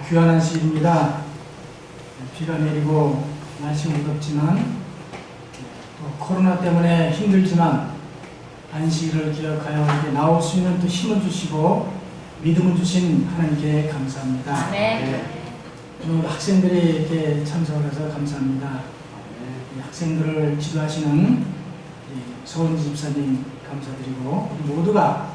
귀한 안식일입니다. 비가 내리고 날씨가 무덥지만 또 코로나 때문에 힘들지만 안식일을 기억하여 이렇게 나올 수 있는 또 힘을 주시고 믿음을 주신 하나님께 감사합니다. 오늘 학생들이 이렇게 참석을 해서 감사합니다. 학생들을 지도하시는 서원지 집사님 감사드리고 우리 모두가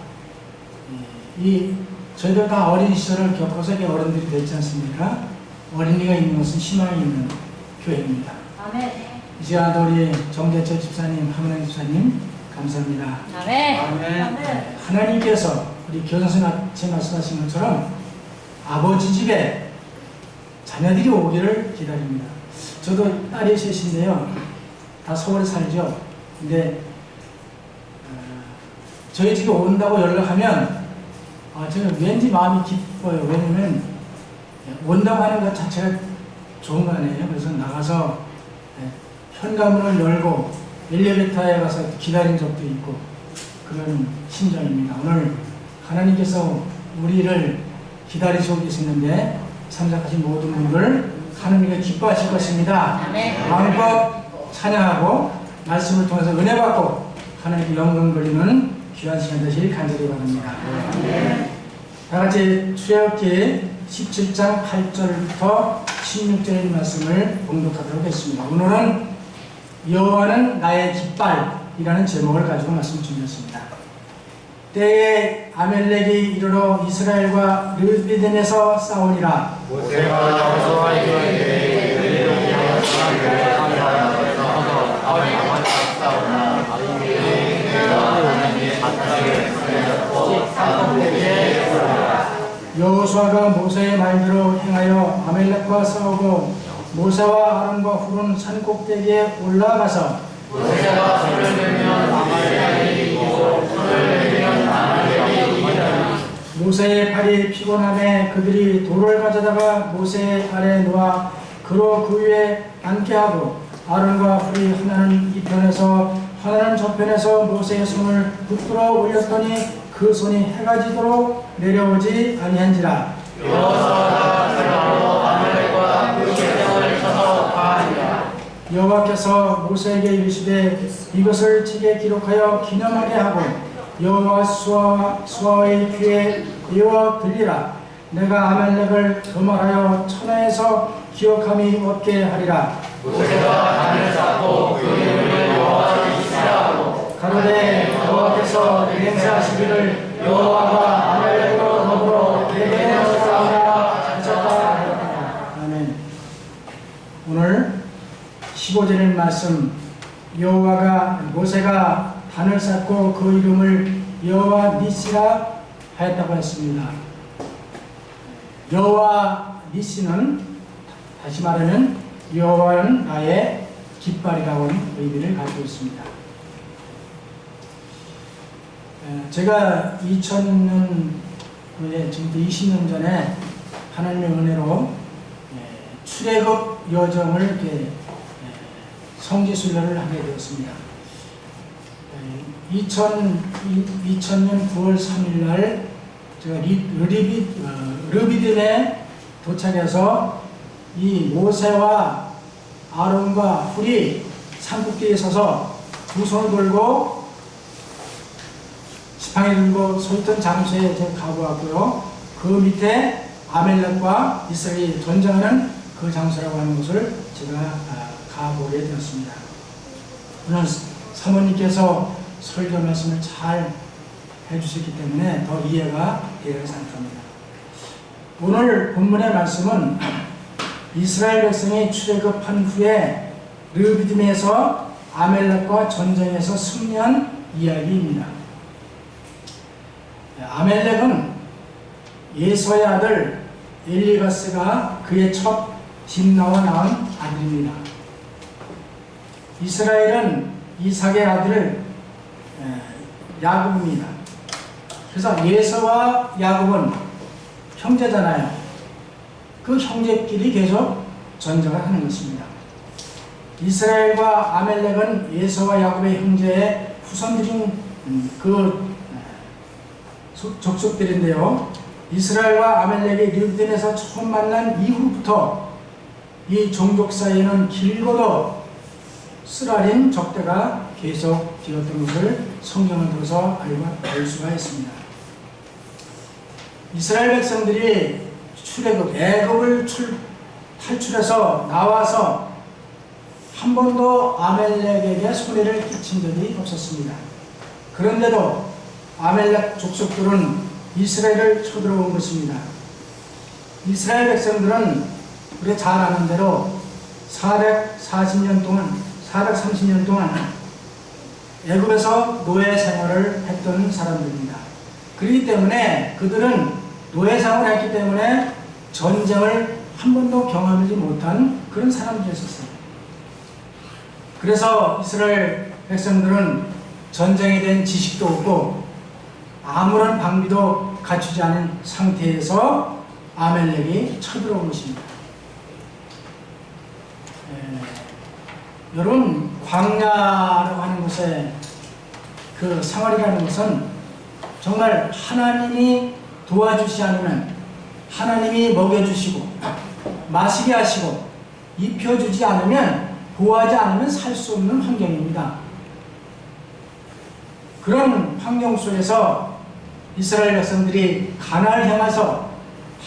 저희들 다 어린 시절을 겪어서 어른들이 됐지 않습니까? 어린이가 있는 것은 희망이 있는 교회입니다. 아멘. 이 시간도 우리 정대철 집사님, 하문영 집사님 감사합니다. 아멘. 하나님께서 우리 교장선생님 아침에 말씀하신 것처럼 아버지 집에 자녀들이 오기를 기다립니다. 저도 딸이 셋인데요. 다 서울에 살죠. 근데 저희 집에 온다고 연락하면 저는 왠지 마음이 기뻐요. 왜냐면 온다고 하는 것 자체가 좋은 거 아니에요. 그래서 나가서 현관문을 열고 엘리베이터에 가서 기다린 적도 있고 그런 심정입니다. 오늘 하나님께서 우리를 기다리시고 계시는데 참석하신 모든 분들 하나님께 기뻐하실 것입니다. 마음껏 찬양하고 말씀을 통해서 은혜 받고 하나님께 영광 돌리는 귀한 시간 되시길 간절히 바랍니다. 다같이 출애굽기 17장 8절부터 16절의 말씀을 봉독하도록 하겠습니다. 오늘은 여호와는 나의 깃발이라는 제목을 가지고 말씀 준비했습니다. 때에 아멜렉이 이르러 이스라엘과 르비딤에서 싸우니라. 모세가 여호와에게 여호수아가 모세의 말대로 행하여 아멜렉과 싸우고 모세와 아론과 훌은 산 꼭대기에 올라가서 모세가 손을 들면 아말렉이 이기고 손을 들면 아말렉이 이기더니 모세의 팔이 피곤함에 그들이 돌을 가져다가 모세의 발에 놓아 그로 그 위에 앉게 하고 아론과 훌이 하나는 이 편에서 하나는 저 편에서 모세의 손을 붙들어 올렸더니 그 손이 해가 지도록 내려오지 아니한지라. 여호수아가 그러므로 아말렉과 그 계명을 쳐서 파하니라. 여호와께서 모세에게 이르시되 이것을 책에 기록하여 기념하게 하고 여호와 수아의 귀에 이어 들리라. 내가 아말렉을 도말하여 천하에서 기억함이 없게 하리라. 모세가 단을 쌓고 그 이름을 여호와 이시라 하고 가로되 여호와께서 맹세하시기를 여호와가 아말렉으로 더불어 대대로 싸우라 하셨다 하였다. 아멘. 오늘 15절의 말씀 여호와가 모세가 단을 쌓고 그 이름을 여호와 니시라 하였다고 했습니다. 여호와 니시는 다시 말하면 여호와는 나의 깃발이라고 하는 의미를 가지고 있습니다. 제가 2000년 후에 지금 20년 전에 하나님의 은혜로 출애굽 여정을 이렇게 성지순례를 하게 되었습니다. 2000년 9월 3일 날 제가 르비딤에 도착해서 이 모세와 아론과 훌이 산꼭대기에 서서 두 손을 들고 지팡이 들고 서 있던 장소에 제가 가보았고요. 그 밑에 아멜렉과 이스라엘이 전쟁하는 그 장소라고 하는 곳을 제가 가보게 되었습니다. 오늘 사모님께서 설교 말씀을 잘 해주셨기 때문에 더 이해가 되리라 생각합니다. 오늘 본문의 말씀은 이스라엘 백성이 출애굽한 후에 르비딤에서 아멜렉과 전쟁에서 승리한 이야기입니다. 아멜렉은 예서의 아들 엘리바스가 그의 첫 딥나와 낳은 아들입니다. 이스라엘은 이삭의 아들 야곱입니다. 그래서 예서와 야곱은 형제잖아요. 그 형제끼리 계속 전쟁을 하는 것입니다. 이스라엘과 아멜렉은 예서와 야곱의 형제의 후손들인 그 족속들인데요. 이스라엘과 아말렉이 르비딤에서 처음 만난 이후부터 이 종족 사이에는 길고도 쓰라린 적대가 계속 되었던 것을 성경을 통해서 알 수가 있습니다. 이스라엘 백성들이 애굽을 탈출해서 나와서 한 번도 아말렉에게 손해를 끼친 적이 없었습니다. 그런데도 아말렉 족속들은 이스라엘을 쳐들어온 것입니다. 이스라엘 백성들은 우리가 잘 아는 대로 430년 동안 애굽에서 노예 생활을 했던 사람들입니다. 그렇기 때문에 그들은 노예 생활을 했기 때문에 전쟁을 한 번도 경험하지 못한 그런 사람들이었어요. 그래서 이스라엘 백성들은 전쟁에 대한 지식도 없고 아무런 방비도 갖추지 않은 상태에서 아말렉이 쳐들어온 것입니다. 여러분, 광야라고 하는 곳에 그 생활이라는 것은 정말 하나님이 도와주지 않으면, 하나님이 먹여주시고 마시게 하시고 입혀주지 않으면, 보호하지 않으면 살 수 없는 환경입니다. 그런 환경 속에서 이스라엘 백성들이 가나안을 향해서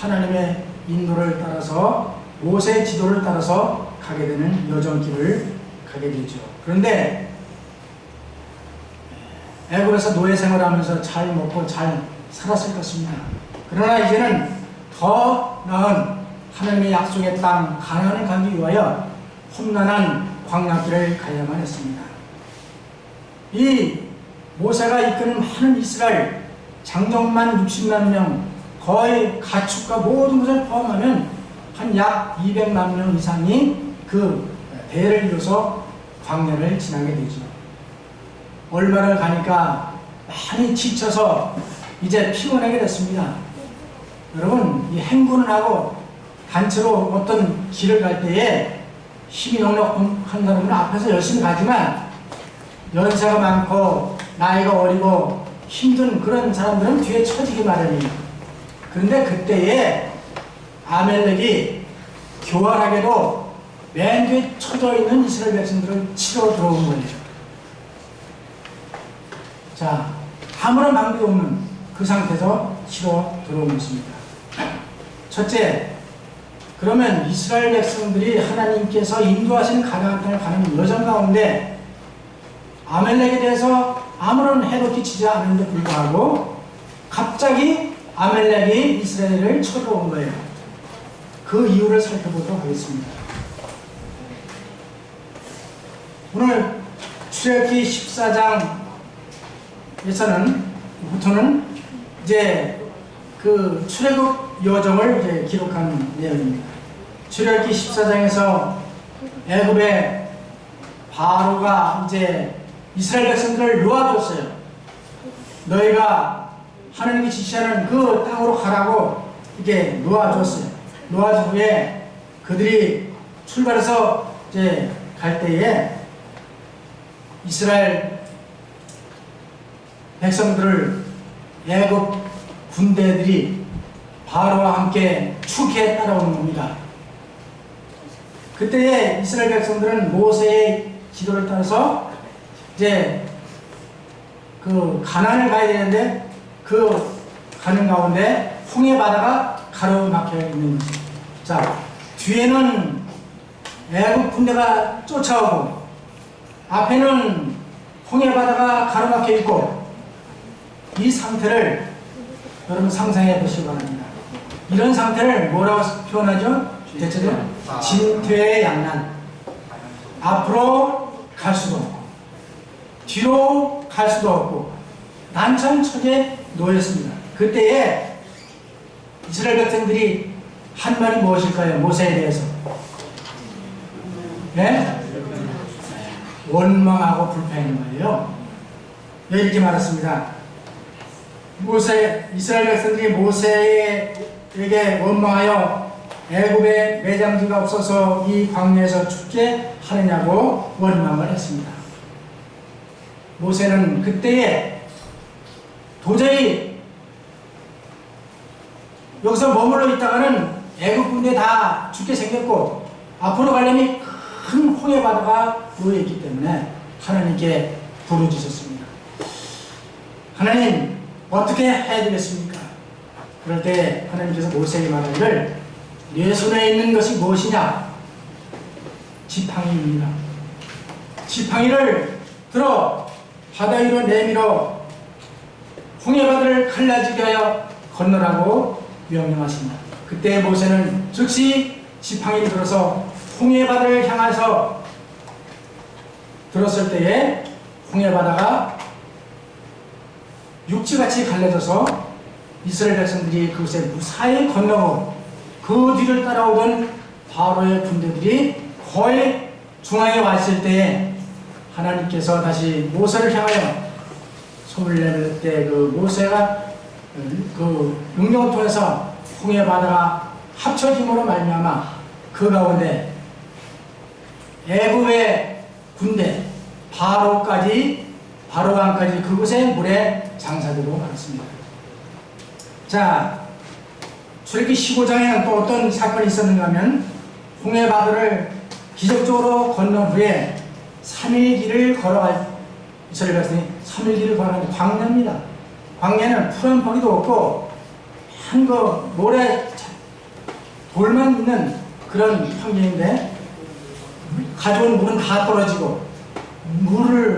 하나님의 인도를 따라서, 모세의 지도를 따라서 가게 되는 여정길을 가게 되죠. 그런데 애굽에서 노예 생활하면서 잘 먹고 잘 살았을 것입니다. 그러나 이제는 더 나은 하나님의 약속의 땅 가나안을 가기 위하여 험난한 광야길을 가야만 했습니다. 이 모세가 이끄는 많은 이스라엘 장정만 60만 명, 거의 가축과 모든 것을 포함하면 한 약 200만 명 이상이 그 대를 이뤄서 광야를 지나게 되죠. 얼마를 가니까 많이 지쳐서 이제 피곤하게 됐습니다. 여러분, 이 행군을 하고 단체로 어떤 길을 갈 때에 힘이 넉넉한 사람은 앞에서 열심히 가지만 연세가 많고 나이가 어리고 힘든 그런 사람들은 뒤에 처지기 마련이에요. 그런데 그때에 아말렉이 교활하게도 맨 뒤에 쳐져 있는 이스라엘 백성들을 치러 들어온 거예요. 자, 아무런 방법이 없는 그 상태에서 치러 들어온 것입니다. 첫째, 그러면 이스라엘 백성들이 하나님께서 인도하신 가나안 땅을 가는 여정 가운데 아말렉에 대해서 아무런 해도 끼치지 않은데 불구하고 갑자기 아말렉이 이스라엘을 쳐들어온 거예요. 그 이유를 살펴보도록 하겠습니다. 오늘 출애굽기 14장에서는 이제 그 출애굽 여정을 이제 기록한 내용입니다. 출애굽기 14장에서 애굽의 바로가 이제 이스라엘 백성들을 놓아줬어요. 너희가 하나님이 지시하는 그 땅으로 가라고 이렇게 놓아줬어요. 놓아준 후에 그들이 출발해서 이제 갈 때에 이스라엘 백성들을 애굽 군대들이 바로와 함께 추기에 따라오는 겁니다. 그때에 이스라엘 백성들은 모세의 지도를 따라서 이제 그 가나안을 가야 되는데 그 가는 가운데 홍해 바다가 가로막혀 있는 거죠. 자, 뒤에는 애굽 군대가 쫓아오고 앞에는 홍해 바다가 가로막혀 있고 이 상태를 여러분 상상해 보시기 바랍니다. 이런 상태를 뭐라고 표현하죠? 대체로 진퇴양난. 앞으로 갈 수도 없고 뒤로 갈 수도 없고 난처한 놓였습니다. 그때에 이스라엘 백성들이 한 말이 무엇일까요? 모세에 대해서. 네? 원망하고 불평하는 거예요. 이렇게 말했습니다. 이스라엘 백성들이 모세에게 원망하여 애굽에 매장지가 없어서 이 광야에서 죽게 하느냐고 원망을 했습니다. 모세는 그때에 도저히 여기서 머물러 있다가는 애국 군대 다 죽게 생겼고 앞으로 가려면 큰 홍해 바다가 놓여 있기 때문에 하나님께 부르짖었습니다. 하나님 어떻게 해야 되겠습니까? 그럴 때 하나님께서 모세에게 말하기를 네 손에 있는 것이 무엇이냐? 지팡이입니다. 지팡이를 들어 바다 위로 내밀어 홍해 바다를 갈라지게 하여 건너라고 명령하십니다. 그때 모세는 즉시 지팡이를 들어서 홍해 바다를 향해서 들었을 때에 홍해 바다가 육지같이 갈라져서 이스라엘 백성들이 그곳에 무사히 건너고 그 뒤를 따라오던 바로의 군대들이 거의 중앙에 왔을 때에 하나님께서 다시 모세를 향하여 손을 내밀 때 그 모세가 그 능력을 통해서 홍해 바다가 합쳐짐으로 말미암아 그 가운데 애굽의 군대 바로강까지 그곳에 물에 장사되고 말았습니다. 자, 출애굽기 15장에는 또 어떤 사건이 있었는가 하면 홍해 바다를 기적적으로 건넌 후에 3일 길을 걸어갈 이스라엘 백성이 3일 길을 걸어가는 광야입니다. 광야는 푸른 포기도 없고 한 거 모래 돌만 있는 그런 환경인데 가져온 물은 다 떨어지고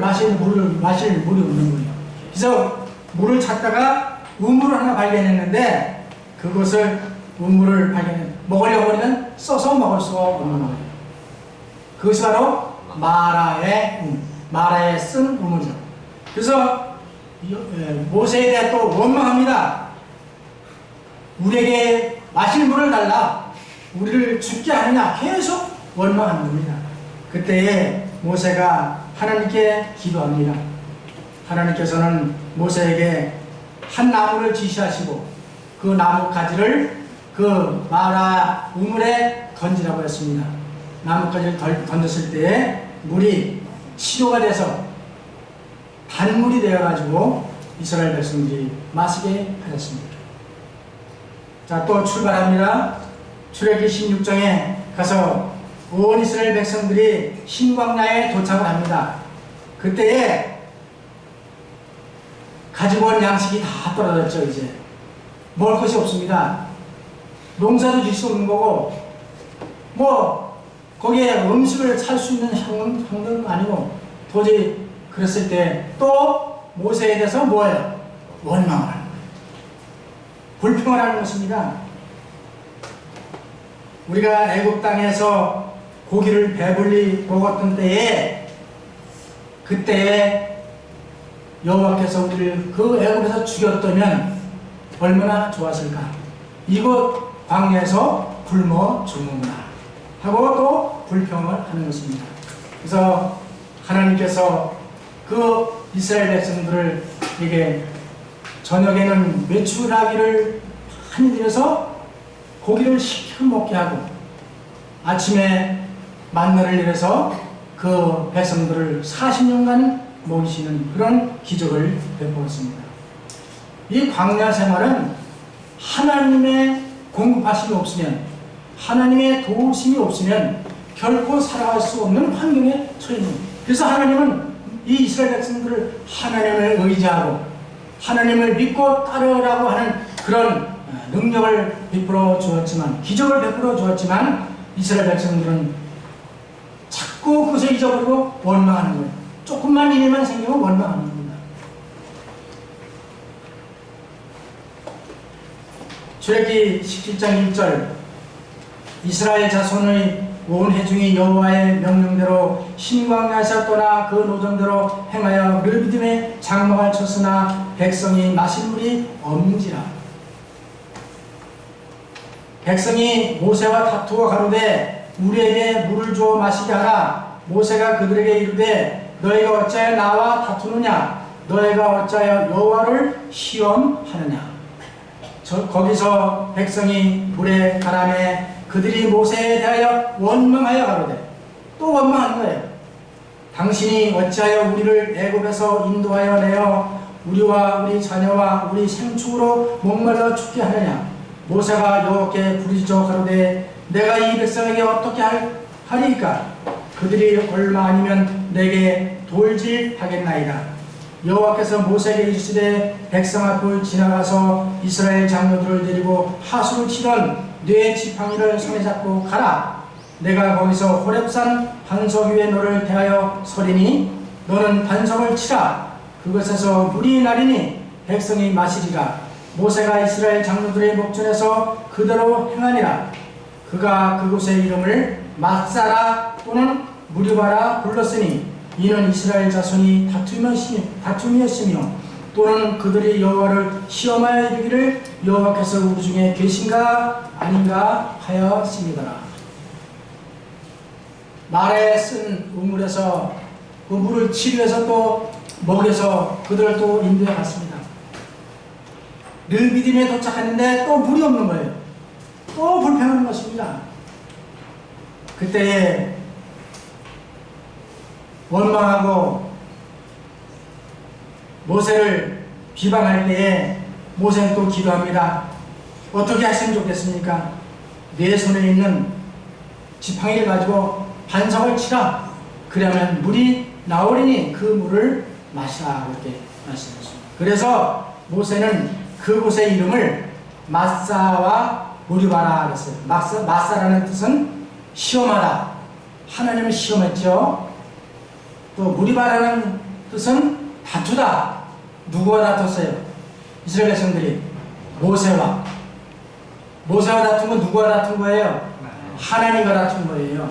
마실 물이 없는 거예요. 그래서 물을 찾다가 우물을 하나 발견했는데 그것을 우물을 먹으려면 써서 먹을 수가 없는 거예요. 그것이 바로 마라에 쓴 우물이죠. 그래서 모세에 대해 또 원망합니다. 우리에게 마실 물을 달라, 우리를 죽게 하느냐 계속 원망하는 겁니다. 그때에 모세가 하나님께 기도합니다. 하나님께서는 모세에게 한 나무를 지시하시고 그 나무 가지를 그 마라 우물에 던지라고 했습니다. 나뭇가지를 던졌을 때에 물이 치료가 돼서 단물이 되어가지고 이스라엘 백성들이 마시게 하셨습니다. 자, 또 출발합니다. 출애굽기 16장에 가서 온 이스라엘 백성들이 신광야에 도착을 합니다. 그때에 가지고 온 양식이 다 떨어졌죠. 이제 먹을 것이 없습니다. 농사도 질 수 없는 거고 뭐 거기에 음식을 살 수 있는 형도 아니고 도저히 그랬을 때 또 모세에 대해서 뭐예요? 원망을 하는 거예요. 불평을 하는 것입니다. 우리가 애굽 땅에서 고기를 배불리 먹었던 때에 그때에 여호와께서 우리를 그 애굽에서 죽였다면 얼마나 좋았을까? 이곳 광야에서 굶어 죽는구나 하고 또 불평을 하는 것입니다. 그래서 하나님께서 그 이스라엘 백성들에게 저녁에는 메추라기를 많이 들여서 고기를 시켜 먹게 하고 아침에 만나를 내려서 그 백성들을 40년간 먹이시는 그런 기적을 베풀었습니다. 이 광야 생활은 하나님의 공급하심이 없으면, 하나님의 도우심이 없으면 결코 살아갈 수 없는 환경에 처해 있는 거예요. 그래서 하나님은 이 이스라엘 백성들을 하나님을 의지하고 하나님을 믿고 따르라고 하는 그런 능력을 베풀어 주었지만, 기적을 베풀어 주었지만 이스라엘 백성들은 자꾸 그것을 잊어버리고 원망하는 거예요. 조금만 일만 생기면 원망하는 겁니다. 출애굽기 17장 1절 이스라엘 자손의 온 회중이 여호와의 명령대로 신광야에서 떠나 그 노정대로 행하여 르비딤에 장막을 쳤으나 백성이 마실 물이 없는지라. 백성이 모세와 다투어 가로되 우리에게 물을 주어 마시게 하라. 모세가 그들에게 이르되 너희가 어찌하여 나와 다투느냐? 너희가 어찌하여 여호와를 시험하느냐? 거기서 백성이 물에 가라매 그들이 모세에 대하여 원망하여 가로되, 또 원망하는 거예요. 당신이 어찌하여 우리를 애굽에서 인도하여 내어 우리와 우리 자녀와 우리 생축으로 목말라 죽게 하느냐? 모세가 여호와께 부르짖어 가로되 내가 이 백성에게 어떻게 하리이까? 그들이 얼마 아니면 내게 돌질하겠나이다. 여호와께서 모세에게 이르시되 백성 앞을 지나가서 이스라엘 장로들을 데리고 하수를 치던 네 지팡이를 손에 잡고 가라. 내가 거기서 호렙산 반석 위에 너를 대하여 서리니 너는 반석을 치라. 그것에서 물이 나리니 백성이 마시리라. 모세가 이스라엘 장로들의 목전에서 그대로 행하니라. 그가 그곳의 이름을 마사라 또는 무리바라 불렀으니 이는 이스라엘 자손이 다툼이었으며 또는 그들이 여호와를 시험하여 이르기를 여호와께서 우리 중에 계신가 아닌가 하였습니다. 말에 쓴 우물에서 그 물을 치료해서 또 먹여서 그들을 또 인도해 갔습니다. 르비딤에 도착했는데 또 물이 없는 거예요. 또 불평하는 것입니다. 그때 원망하고 모세를 비방할 때에 모세는 또 기도합니다. 어떻게 하시면 좋겠습니까? 내 손에 있는 지팡이를 가지고 반석을 치라. 그러면 물이 나오리니 그 물을 마시라. 이렇게 말씀하셨습니다. 그래서 모세는 그곳의 이름을 마사와 무리바라 그랬어요. 마사라는 뜻은 시험하다. 하나님을 시험했죠. 또 무리바라는 뜻은 다투다. 누구와 다퉜어요? 이스라엘 백성들이 모세와 다툰 건 누구와 다툰 거예요? 하나님과 다툰 거예요.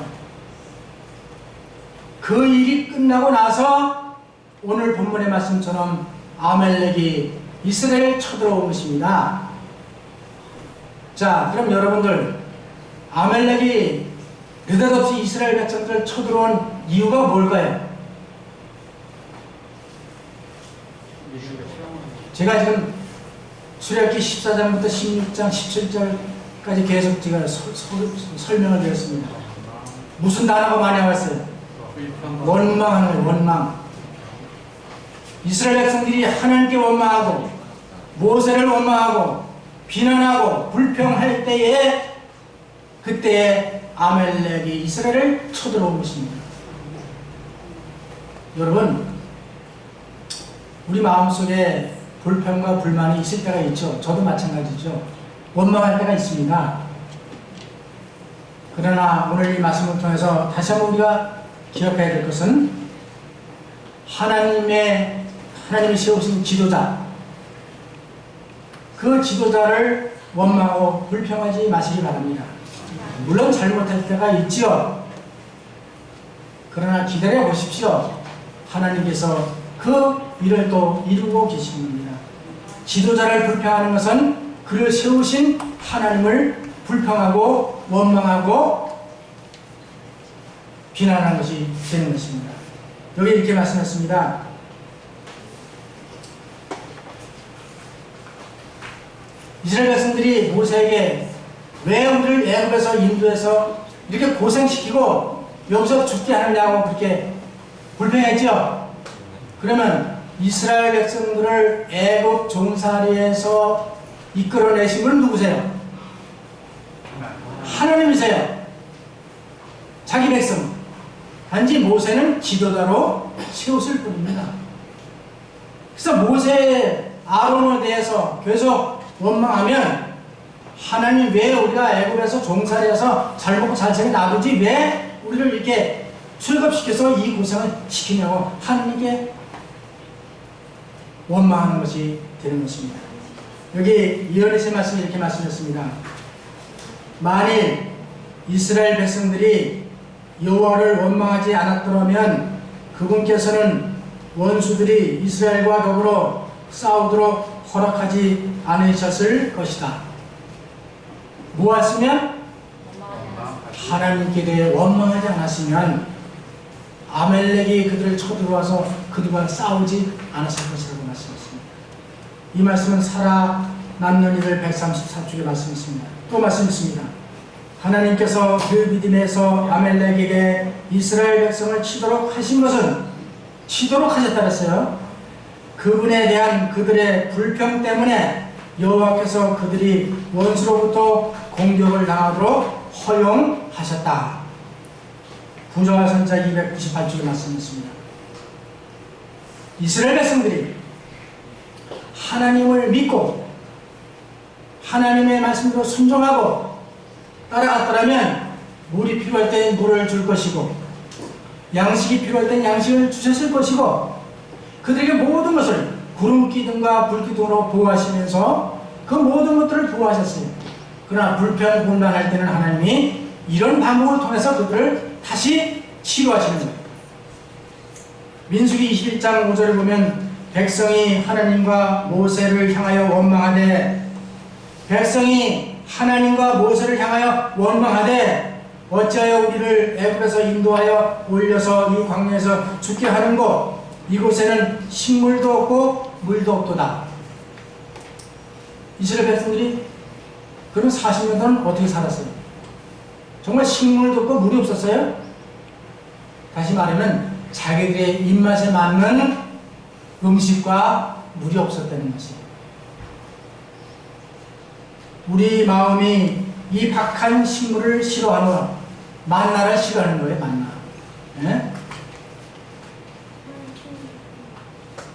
그 일이 끝나고 나서 오늘 본문의 말씀처럼 아멜렉이 이스라엘을 쳐들어온 것입니다. 자, 그럼 여러분들 아멜렉이 느닷없이 이스라엘 백성들을 쳐들어온 이유가 뭘까요? 제가 지금 출애굽기 14장부터 16장, 17절까지 계속 제가 설명을 드렸습니다. 무슨 단어가 많이 나왔어요? 원망하는 거예요. 원망. 이스라엘 백성들이 하나님께 원망하고 모세를 원망하고 비난하고 불평할 때에 그때에 아멜렉이 이스라엘을 쳐들어온 것입니다. 여러분, 우리 마음속에 불평과 불만이 있을 때가 있죠. 저도 마찬가지죠. 원망할 때가 있습니다. 그러나 오늘 이 말씀을 통해서 다시 한번 우리가 기억해야 될 것은 하나님이 세우신 지도자, 그 지도자를 원망하고 불평하지 마시기 바랍니다. 물론 잘못할 때가 있지요. 그러나 기다려 보십시오. 하나님께서 그 일을 또 이루고 계신 겁니다. 지도자를 불평하는 것은 그를 세우신 하나님을 불평하고 원망하고 비난하는 것이 되는 것입니다. 여기 이렇게 말씀했습니다. 이스라엘 백성들이 모세에게 왜 우리를 애굽에서 인도해서 이렇게 고생시키고 여기서 죽게 하느냐고 그렇게 불평했죠. 그러면 이스라엘 백성들을 애굽 종살이에서 이끌어내신 분은 누구세요? 하나님이세요. 자기 백성. 단지 모세는 지도자로 세웠을 뿐입니다. 그래서 모세, 아론에 대해서 계속 원망하면 하나님 왜 우리가 애굽에서 종살이에서 잘 먹고 잘 살게 놔두지 왜 우리를 이렇게 출급시켜서 이 고생을 시키냐고 하나님께 원망하는 것이 되는 것입니다. 여기 이언에서의 말씀이 이렇게 말씀했습니다. 만일 이스라엘 백성들이 여호와를 원망하지 않았더라면 그분께서는 원수들이 이스라엘과 더불어 싸우도록 허락하지 않으셨을 것이다. 무엇이면 하나님께 대해 원망하지 않았으면 아멜렉이 그들을 쳐들어와서 그들과 싸우지 않았을 것이라고 말씀했습니다. 이 말씀은 살아남는 이들 134쪽에 말씀했습니다. 또 말씀했습니다. 하나님께서 르비딤에서 아멜렉에게 이스라엘 백성을 치도록 하신 것은 치도록 하셨다 그랬어요. 그분에 대한 그들의 불평 때문에 여호와께서 그들이 원수로부터 공격을 당하도록 허용하셨다. 구조와 선자 298쪽에 말씀했습니다. 이스라엘 백성들이 하나님을 믿고 하나님의 말씀대로 순종하고 따라갔더라면 물이 필요할 때 물을 줄 것이고 양식이 필요할 때 양식을 주셨을 것이고 그들에게 모든 것을 구름 기둥과 불 기둥으로 보호하시면서 그 모든 것들을 보호하셨어요. 그러나 불편곤란할 때는 하나님이 이런 방법을 통해서 그들을 다시 치료하시는 거예요. 민수기 21장 5절에 보면 백성이 하나님과 모세를 향하여 원망하되 백성이 하나님과 모세를 향하여 원망하되 어찌하여 우리를 애굽에서 인도하여 올려서 이 광야에서 죽게 하는고 이곳에는 식물도 없고 물도 없도다. 이스라엘 백성들이 그런 40년 동안 어떻게 살았어요? 정말 식물도 없고 물이 없었어요? 다시 말하면 자기들의 입맛에 맞는 음식과 물이 없었다는 것이에요. 우리 마음이 이 박한 식물을 싫어하는 만나를 싫어하는 거예요. 만나. 예?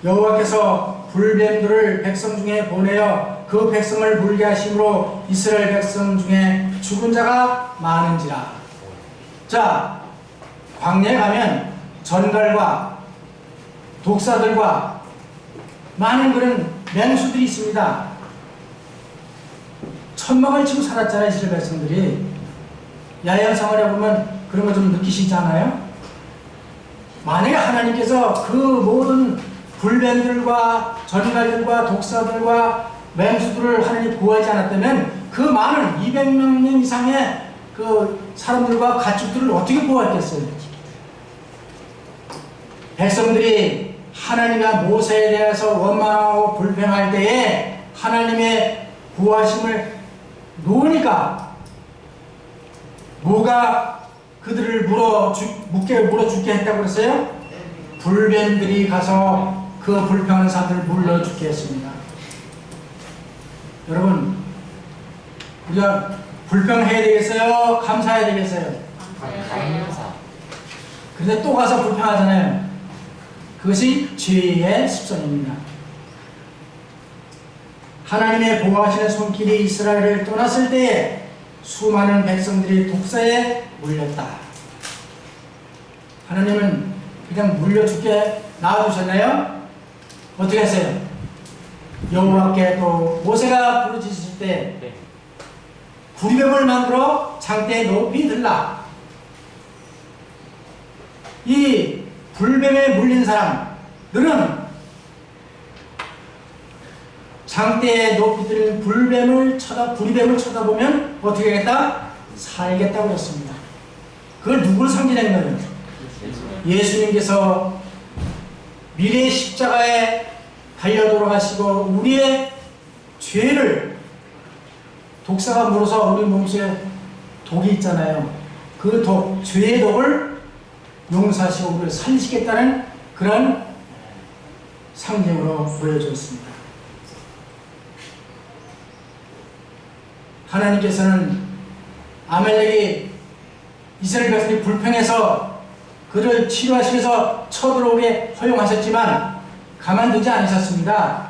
여호와께서 불뱀들을 백성 중에 보내어 그 백성을 물게 하심으로 이스라엘 백성 중에 죽은 자가 많은지라. 자, 광야에 가면 전갈과 독사들과 많은 그런 맹수들이 있습니다. 천막을 치고 살았잖아요. 이스라엘 백성들이. 야외 생활에 보면 그런 거 좀 느끼시지 않아요? 만약에 하나님께서 그 모든 불뱀들과 전갈들과 독사들과 맹수들을 하나님이 보호하지 않았다면 그 많은 200명 이상의 그 사람들과 가축들을 어떻게 보호했겠어요? 백성들이 하나님과 모세에 대해서 원망하고 불평할 때에 하나님의 보호하심을 놓으니까 뭐가 그들을 물어 죽게 했다고 그랬어요? 불뱀들이 가서 그 불평하는 사람들을 물러 죽게 했습니다. 여러분, 우리가 불평해야 되겠어요? 감사해야 되겠어요? 감사. 그런데 또 가서 불평하잖아요. 그것이 죄의 습성입니다. 하나님의 보호하시는 손길이 이스라엘을 떠났을 때에 수많은 백성들이 독사에 물렸다. 하나님은 그냥 물려 죽게 놔두셨나요? 어떻게 했어요? 여호와께 또 모세가 부르짖으실 때 구리뱀을 만들어 장대에 높이 들라. 이 불뱀에 물린 사람들은 장대에 높이 들린 구리뱀을 쳐다보면 어떻게 하겠다? 살겠다고 했습니다. 그걸 누구를 상징하는 거예요? 예수님께서 미래의 십자가에 달려 돌아가시고 우리의 죄를 독사가 물어서 우리 몸속에 독이 있잖아요. 그 독, 죄의 독을 용서하시고 우리를 살리시겠다는 그런 상징으로 보여주었습니다. 하나님께서는 아말렉이 이스라엘 백성이 불평해서 그를 치료하시기 위해서 쳐들어오게 허용하셨지만 가만두지 않으셨습니다.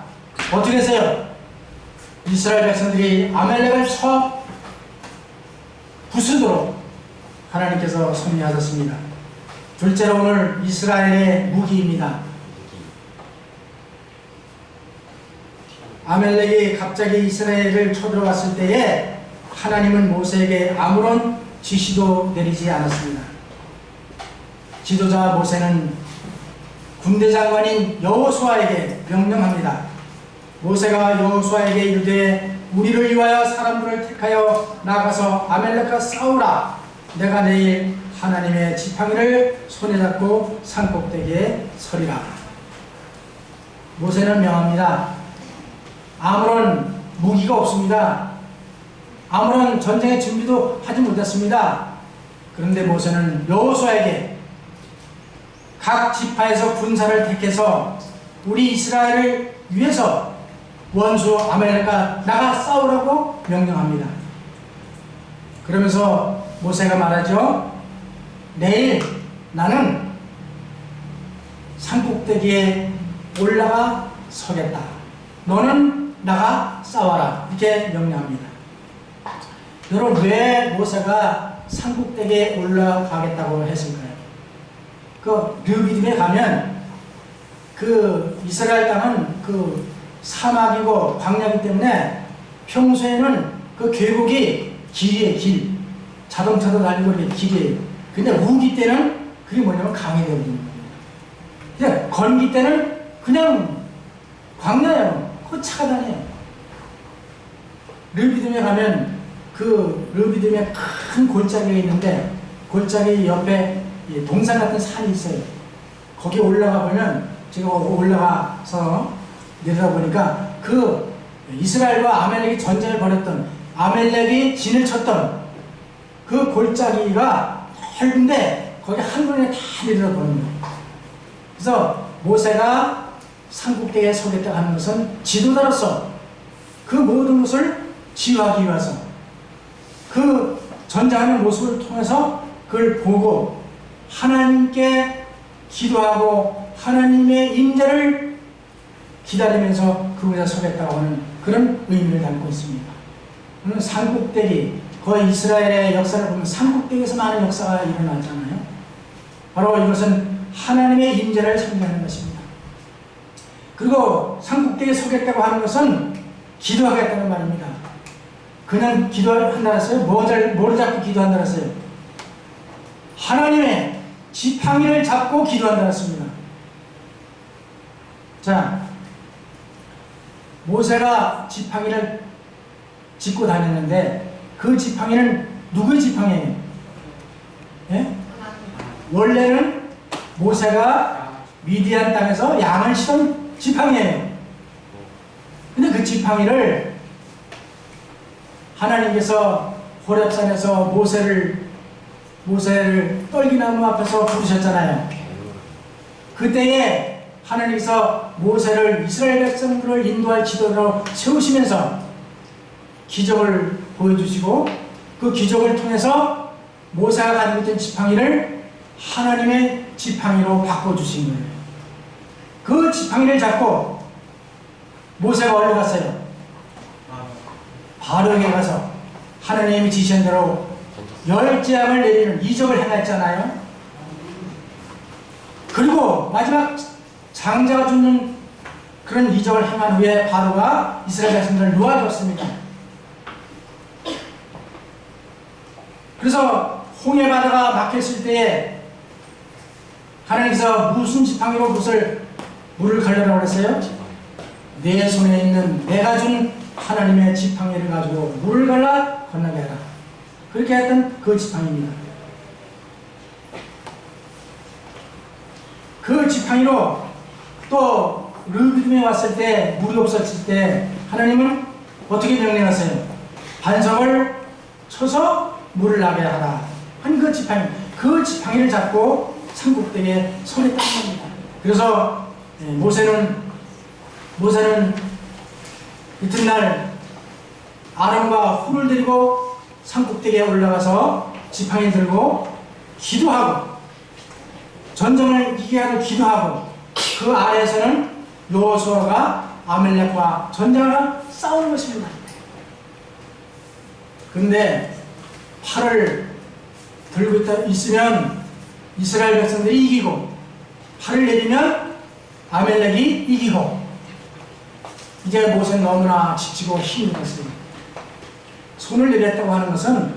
어떻게 했어요? 이스라엘 백성들이 아말렉을 쳐 부수도록 하나님께서 섭리하셨습니다. 둘째로 오늘 이스라엘의 무기입니다. 아말렉이 갑자기 이스라엘을 쳐들어왔을 때에 하나님은 모세에게 아무런 지시도 내리지 않았습니다. 지도자 모세는 군대 장관인 여호수아에게 명령합니다. 모세가 여호수아에게 이르되 우리를 위하여 사람들을 택하여 나가서 아말렉과 싸우라. 내가 내일 하나님의 지팡이를 손에 잡고 산꼭대기에 서리라. 모세는 명합니다. 아무런 무기가 없습니다. 아무런 전쟁의 준비도 하지 못했습니다. 그런데 모세는 여호수아에게 각 지파에서 군사를 택해서 우리 이스라엘을 위해서 원수 아말렉과 나가 싸우라고 명령합니다. 그러면서 모세가 말하죠. 내일 나는 산꼭대기에 올라가 서겠다. 너는 나가 싸워라. 이렇게 명령합니다. 여러분, 왜 모세가 산꼭대기에 올라가겠다고 했을까요? 그 르비딤에 가면 그 이스라엘 땅은 그 사막이고 광야이기 때문에 평소에는 그 계곡이 길이에요. 길. 자동차도 다니고 이렇게 길이에요. 근데 우기 때는 그게 뭐냐면 강이 되어버리는 겁니다. 그냥 건기 때는 그냥 광야예요. 그 차가 다녀요. 르비딤에 가면 그 르비딤에 큰 골짜기가 있는데 골짜기 옆에 동산 같은 산이 있어요. 거기 올라가 보면 제가 올라가서 내려다보니까 그 이스라엘과 아말렉이 전쟁을 벌였던 아말렉이 진을 쳤던 그 골짜기가 넓은데 거기 한눈에 다 내려다보는 거예요. 그래서 모세가 산꼭대기에 서겠다 하는 것은 지도자로서 그 모든 것을 지휘하기 위해서 그 전쟁하는 모습을 통해서 그걸 보고 하나님께 기도하고 하나님의 임재를 기다리면서 그곳에 서겠다고 하는 그런 의미를 담고 있습니다. 산꼭대기, 거의 이스라엘의 역사를 보면 산꼭대기에서 많은 역사가 일어났잖아요. 바로 이것은 하나님의 임재를 상징하는 것입니다. 그리고 산꼭대기에 서겠다고 하는 것은 기도하겠다는 말입니다. 그냥 기도한다 했어요? 뭐를 잡고 기도한다 했어요? 하나님의 지팡이를 잡고 기도한다 했습니다. 자, 모세가 지팡이를 짚고 다녔는데 그 지팡이는 누구의 지팡이예요? 예? 원래는 모세가 미디안 땅에서 양을 치던 지팡이예요. 근데 그 지팡이를 하나님께서 호렙산에서 모세를 떨기나무 앞에서 부르셨잖아요. 그때에 하나님께서 모세를 이스라엘 백성들을 인도할 지도자로 세우시면서 기적을 보여주시고 그 기적을 통해서 모세가 가지고 있던 지팡이를 하나님의 지팡이로 바꿔주신 거예요. 그 지팡이를 잡고 모세가 어디로 갔어요? 바로에게 가서 하나님이 지시한 대로 10재앙을 내리는 이적을 행했잖아요. 그리고 마지막 장자가 죽는 그런 이적을 행한 후에 바로가 이스라엘 백성들을 놓아줬습니다. 그래서 홍해 바다가 막혔을 때에 하나님께서 무슨 지팡이로 물을 갈려라고 그랬어요? 내 손에 있는 내가 준 하나님의 지팡이를 가지고 물을 갈라 건너게 하라. 그렇게 했던 그 지팡이입니다. 그 지팡이로 또 르비딤에 왔을 때 물이 없었을 때 하나님은 어떻게 명령하세요? 반석을 쳐서 물을 나게 하라 한 그 지팡이, 그 지팡이를 잡고 산꼭대기에 서겠다는 겁니다. 그래서 모세는 이튿날 아론과 훌을 들고 산꼭대기에 올라가서 지팡이 들고 기도하고 전쟁을 이기게 하는 기도하고 그 아래에서는 여호수아가 아말렉과 전쟁을 싸우는 것입니다. 근데 팔을 들고 있으면 이스라엘 백성들이 이기고 팔을 내리면 아말렉이 이기고 이제 모세는 너무나 지치고 힘이 들었어요. 손을 내렸다고 하는 것은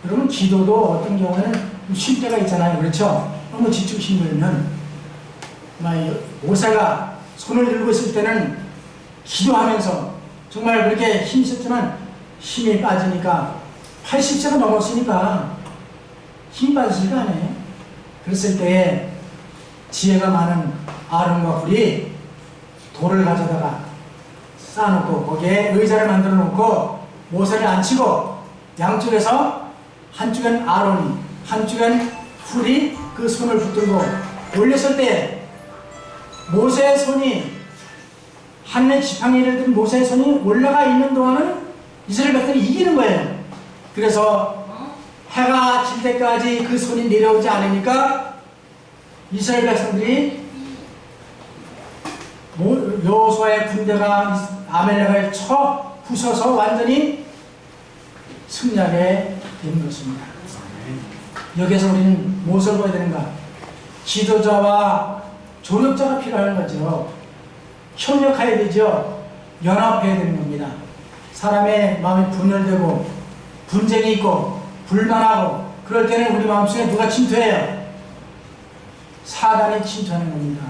여러분 기도도 어떤 경우에는 쉴 때가 있잖아요. 그렇죠? 너무 지치고 힘들면 모세가 손을 들고 있을 때는 기도하면서 정말 그렇게 힘이 있었지만 힘이 빠지니까 80세가 넘었으니까 힘이 빠졌을 거 아니에요. 그랬을 때에 지혜가 많은 아론과 훌이 돌을 가져다가 쌓아놓고 거기에 의자를 만들어 놓고 모세를 앉히고 양쪽에서 한쪽엔 아론이 한쪽엔 훌이 그 손을 붙들고 올렸을 때 모세의 손이 하늘의 지팡이를 든 모세의 손이 올라가 있는 동안은 이스라엘 백성이 이기는 거예요. 그래서 해가 질 때까지 그 손이 내려오지 않으니까 이스라엘 백성들이 여호수아의 군대가 아멜렉을 쳐 부셔서 완전히 승리하게 된 것입니다. 여기서 우리는 무엇을 보야 되는가? 지도자와 조력자가 필요한 거죠. 협력해야 되죠. 연합해야 되는 겁니다. 사람의 마음이 분열되고 분쟁이 있고 불만하고 그럴 때는 우리 마음속에 누가 침투해요? 사단이 침투하는 겁니다.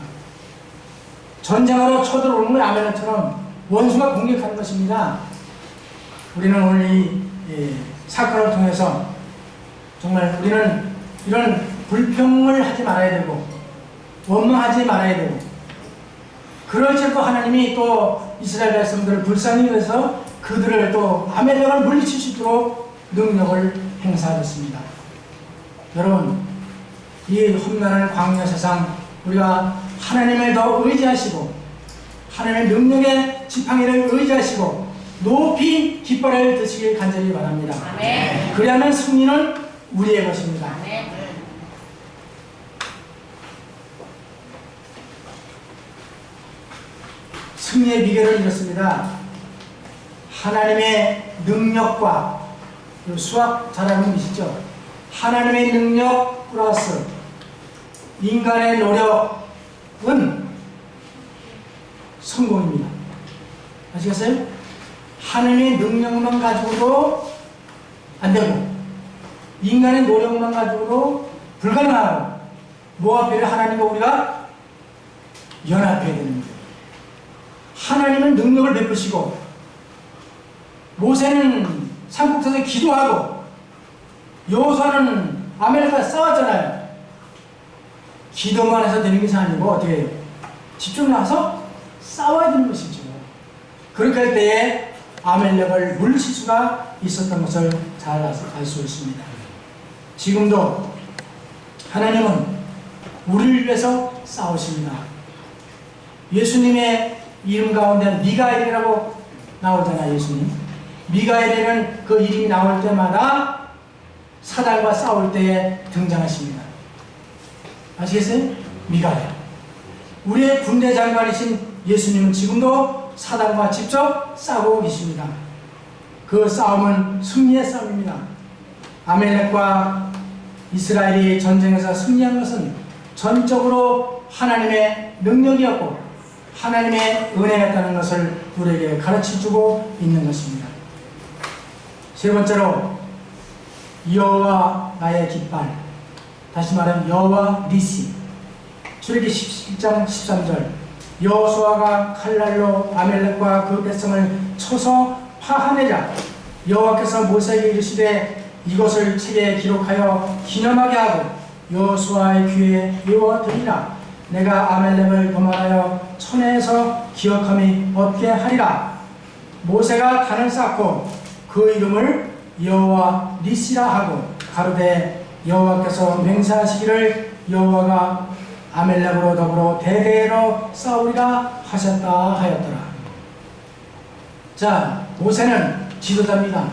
전쟁으로 쳐들어오는 건 아멜렉처럼 원수가 공격하는 것입니다. 우리는 오늘 이 사건을 통해서 정말 우리는 이런 불평을 하지 말아야 되고 원망하지 말아야 되고 그럴지 또 하나님이 또 이스라엘 백성들을 불쌍히 여겨서 그들을 또 아멜렉을 물리칠 수 있도록 능력을 행사하셨습니다. 여러분, 이 험난한 광야 세상 우리가 하나님을 더 의지하시고 하나님의 능력의 지팡이를 의지하시고 높이 깃발을 드시길 간절히 바랍니다. 아멘. 그리하면 승리는 우리의 것입니다. 아멘. 승리의 비결은 이렇습니다. 하나님의 능력과 수학 잘하는 분 계시죠? 하나님의 능력 플러스 인간의 노력은 성공입니다. 아시겠어요? 하나님의 능력만 가지고도 안 되고 인간의 노력만 가지고도 불가능하고 뭐가 필요해? 하나님과 우리가 연합해야 되는 거예요. 하나님은 능력을 베푸시고 모세는 산꼭대에서 기도하고 여호수아는 아멜렉과 싸웠잖아요. 기도만 해서 되는 것이 아니고 어떻게 해요? 집중 나서 싸워야 되는 것이죠. 그렇게 할 때에 아멜렉을 물리칠 수가 있었던 것을 잘 알 수 있습니다. 지금도 하나님은 우리를 위해서 싸우십니다. 예수님의 이름 가운데 미가엘이라고 나오잖아요. 예수님. 미가엘이라는 그 이름이 나올 때마다 사단과 싸울 때에 등장하십니다. 아시겠어요? 미가엘. 우리의 군대 장관이신 예수님은 지금도 사단과 직접 싸우고 계십니다. 그 싸움은 승리의 싸움입니다. 아멜렉과 이스라엘이 전쟁에서 승리한 것은 전적으로 하나님의 능력이었고 하나님의 은혜였다는 것을 우리에게 가르쳐주고 있는 것입니다. 세 번째로 여호와 나의 깃발, 다시 말하면 여호와 니시. 출애굽기 17장 13절 여호수아가 칼날로 아멜렉과 그 백성을 쳐서 파하내자 여호와께서 모세에게 이르시되 이것을 책에 기록하여 기념하게 하고 여호수아의 귀에 외워드리라. 내가 아멜렉을 도말하여 천해에서 기억함이 없게 하리라. 모세가 단을 쌓고 그 이름을 여호와 니시라 하고 가로되 여호와께서 맹세하시기를 여호와가 아멜렉으로 더불어 대대로 싸우리라 하셨다 하였더라. 자, 모세는 지도자입니다.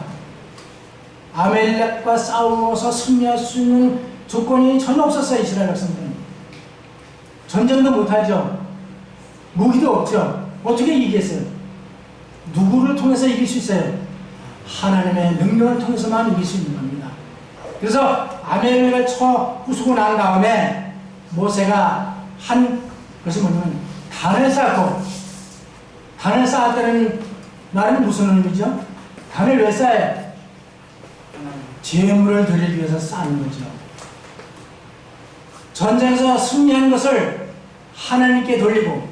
아멜렉과 싸워서 승리할 수 있는 조건이 전혀 없었어요. 이스라엘 백성들은 전쟁도 못하죠. 무기도 없죠. 어떻게 이기겠어요? 누구를 통해서 이길 수 있어요? 하나님의 능력을 통해서만 이길 수 있는 겁니다. 그래서 아멜렉을 쳐 부수고 난 다음에 모세가 한 것이 뭐냐면 단을 쌓고, 단을 쌓았다는 말은 무슨 의미죠? 단을 왜 쌓아요? 제물을 드리기 위해서 쌓는 거죠. 전쟁에서 승리한 것을 하나님께 돌리고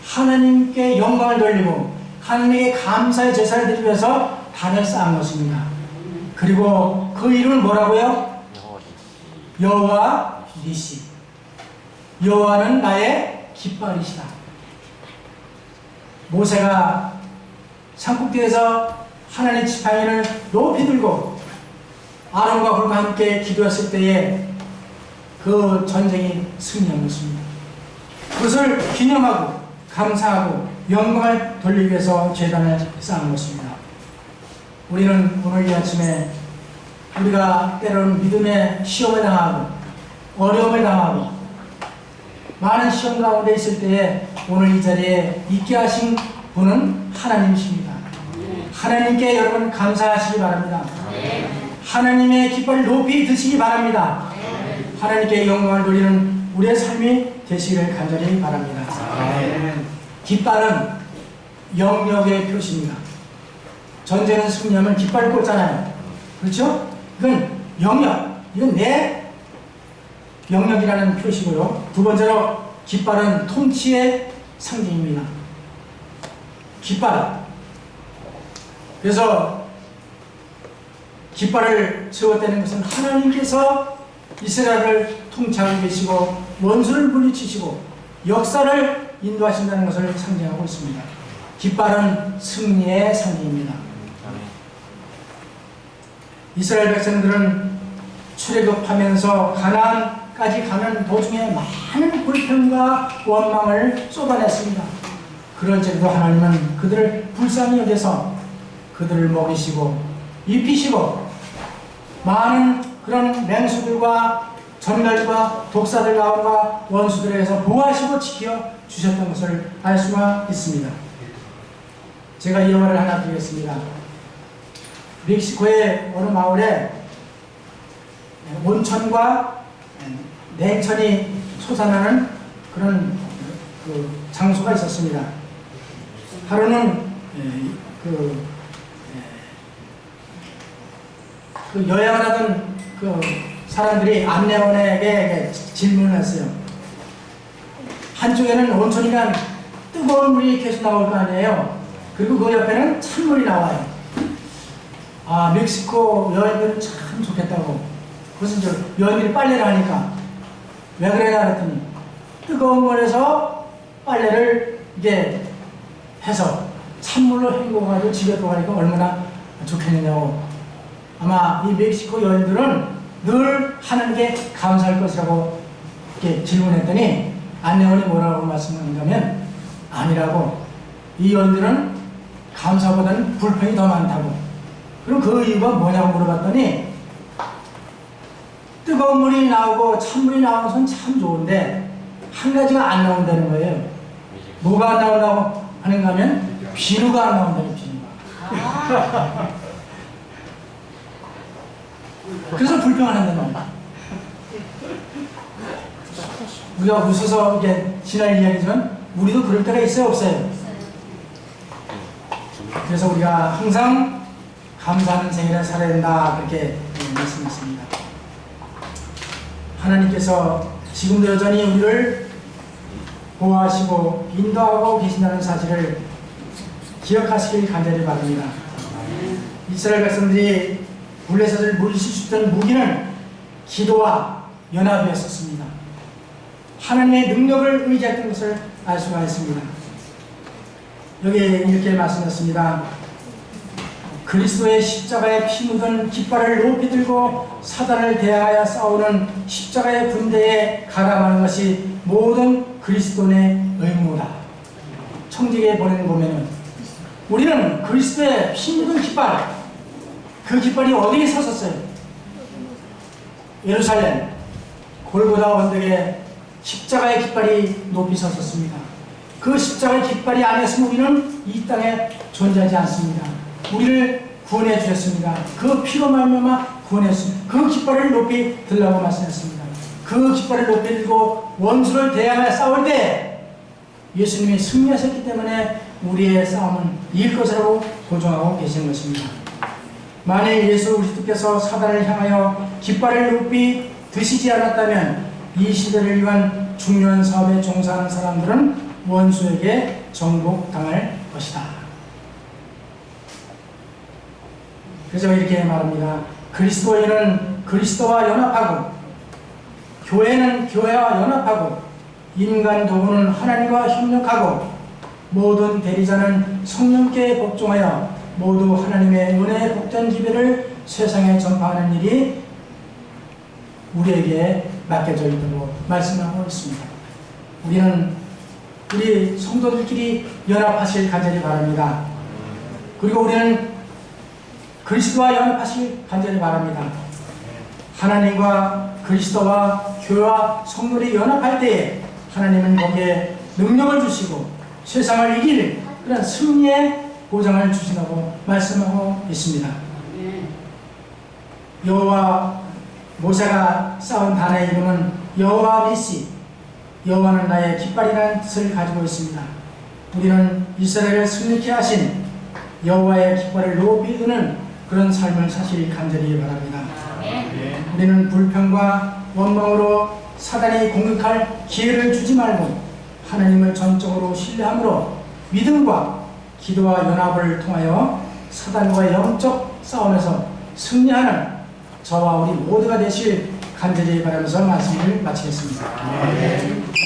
하나님께 영광을 돌리고 하나님께 감사의 제사를 드리기 위해서 단을 쌓은 것입니다. 그리고 그 이름은 뭐라고요? 여호와 니시. 여호와는 나의 깃발이시다. 모세가 산꼭대에서 하나님의 지팡이를 높이 들고 아론과 홀과 함께 기도했을 때에 그 전쟁이 승리한 것입니다. 그것을 기념하고 감사하고 영광을 돌리기 위해서 제단을 쌓은 것입니다. 우리는 오늘 이 아침에 우리가 때로는 믿음의 시험을 당하고 어려움을 당하고 많은 시험 가운데 있을 때에 오늘 이 자리에 있게 하신 분은 하나님이십니다. 하나님께 여러분 감사하시기 바랍니다. 하나님의 깃발을 높이 드시기 바랍니다. 하나님께 영광을 돌리는 우리의 삶이 되시기를 간절히 바랍니다. 깃발은 영역의 표시입니다. 전쟁은 승리하면 깃발을 꽂잖아요. 그렇죠? 이건 영역, 이건 내 영역이라는 표시고요. 두 번째로 깃발은 통치의 상징입니다. 깃발. 그래서 깃발을 세웠다는 것은 하나님께서 이스라엘을 통치하고 계시고 원수를 물리치시고 역사를 인도하신다는 것을 상징하고 있습니다. 깃발은 승리의 상징입니다. 이스라엘 백성들은 출애굽하면서 가나안까지 가는 도중에 많은 불평과 원망을 쏟아냈습니다. 그럴지라도 하나님은 그들을 불쌍히 여겨서 그들을 먹이시고 입히시고 많은 그런 맹수들과 전갈과 독사들 가운데 원수들에게서 보호하시고 지켜 주셨던 것을 알 수가 있습니다. 제가 이 영화를 하나 드리겠습니다. 멕시코의 어느 마을에 온천과 냉천이 솟아나는 그런 장소가 있었습니다. 하루는 그 여행을 하던 그 사람들이 안내원에게 질문을 했어요. 한쪽에는 온천이란 뜨거운 물이 계속 나올 거 아니에요. 그리고 그 옆에는 찬물이 나와요. 아, 멕시코 여행들은 참 좋겠다고. 그래서 이제 여행들이 빨래를 하니까 왜 그래나 그랬더니 뜨거운 물에서 빨래를 이게 해서 찬물로 헹궈가지고 집에 들어가니까 얼마나 좋겠느냐고. 아마 이 멕시코 여인들은 늘 하나님께 감사할 것이라고 이렇게 질문했더니 안내원이 뭐라고 말씀하냐면 아니라고. 이 여인들은 감사보다는 불평이 더 많다고. 그럼 그 이유가 뭐냐고 물어봤더니 뜨거운 물이 나오고 찬물이 나오는 건 참 좋은데 한 가지가 안 나온다는 거예요. 뭐가 안 나온다고 하는가 하면 비누가 안 나온다는 비누가. 그래서 불평을 한다는 겁니다. 우리가 웃어서 이게 지날 이야기지만 우리도 그럴 때가 있어요, 없어요? 그래서 우리가 항상 감사하는 생애를 살아야 된다, 그렇게 말씀했습니다. 하나님께서 지금도 여전히 우리를 보호하시고 인도하고 계신다는 사실을 기억하시길 간절히 바랍니다. 이스라엘 백성들이 블레셋을 물리칠 수 있던 무기는 기도와 연합이었었습니다. 하나님의 능력을 의지했던 것을 알 수가 있습니다. 여기에 이렇게 말씀했습니다. 그리스도의 십자가에 피 묻은 깃발을 높이 들고 사단을 대하여 싸우는 십자가의 군대에 가담하는 것이 모든 그리스도인의 의무다. 청지기에 보내는 보면은 우리는 그리스도의 피 묻은 깃발, 그 깃발이 어디에 섰었어요? 예루살렘 골고다 언덕에 십자가의 깃발이 높이 섰었습니다. 그 십자가의 깃발이 아니었으면 우리는 이 땅에 존재하지 않습니다. 우리를 구원해 주셨습니다. 그 피로 말미암아 구원했습니다. 그 깃발을 높이 들라고 말씀했습니다. 그 깃발을 높이 들고 원수를 대항하여 싸울 때 예수님이 승리하셨기 때문에 우리의 싸움은 이길 것이라고 보증하고 계시는 것입니다. 만일 예수 그리스도께서 사단을 향하여 깃발을 높이 드시지 않았다면 이 시대를 위한 중요한 사업에 종사하는 사람들은 원수에게 정복당할 것이다. 그래서 이렇게 말합니다. 그리스도인은 그리스도와 연합하고 교회는 교회와 연합하고 인간 도구는 하나님과 협력하고 모든 대리자는 성령께 복종하여 모두 하나님의 은혜의 복된 기별을 세상에 전파하는 일이 우리에게 맡겨져 있다고 말씀하고 있습니다. 우리는 우리 성도들끼리 연합하실 간절히 바랍니다. 그리고 우리는 그리스도와 연합하실 간절히 바랍니다. 하나님과 그리스도와 교회와 성도들이 연합할 때에 하나님은 거기에 능력을 주시고 세상을 이길 그런 승리의 보장을 주신다고 말씀하고 있습니다. 여호와 모세가 쌓은 단의 이름은 여호와 니시, 여호와는 나의 깃발이라는 뜻을 가지고 있습니다. 우리는 이스라엘을 승리케 하신 여호와의 깃발을 높이 드는 그런 삶을 사실 간절히 바랍니다. 우리는 불평과 원망으로 사단이 공격할 기회를 주지 말고 하나님을 전적으로 신뢰함으로 믿음과 기도와 연합을 통하여 사단과의 영적 싸움에서 승리하는 저와 우리 모두가 되실 간절히 바라면서 말씀을 마치겠습니다.